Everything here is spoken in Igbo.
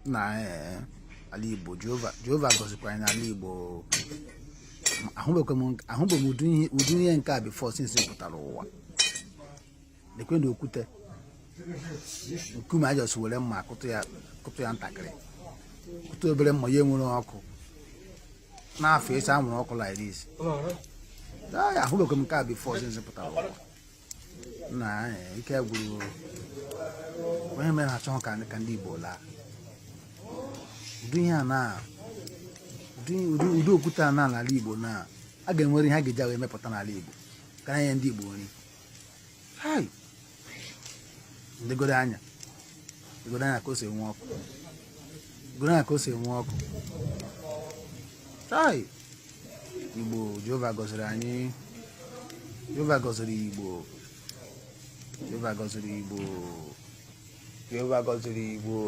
na ala Igbo Jehova gọzikwa anyị n'ala Igbo. ahụbeghị m ụdị ihe nke a before since pụtara ụwa. Lekwe na okwute nkume ajọs were mma kụtụ ya ntakịrị, kụtụ obere mma ya enwere ọkụ n'afọ esi amụrụ ọkụ like this. ahụbeghị m nke a before since pụtara ụwa. na ike gwụrụ onye mere achọghị ka ndị Igbo laa. ụdị ihe a na ụdị okwute a n'ala Igbo na a ga-enwere ihe a ga-eji wee mepụta n'ala Igbo ka nye ndị Igbo nri. Legodo anya ka o si enwe ọkụ, legodo anya ka o si enwe ọkụ. Igbo, Jehova gọziri anyị, Jehova gọziri Igbo, Jehova gọziri Igbo, Jehova gọziri Igbo.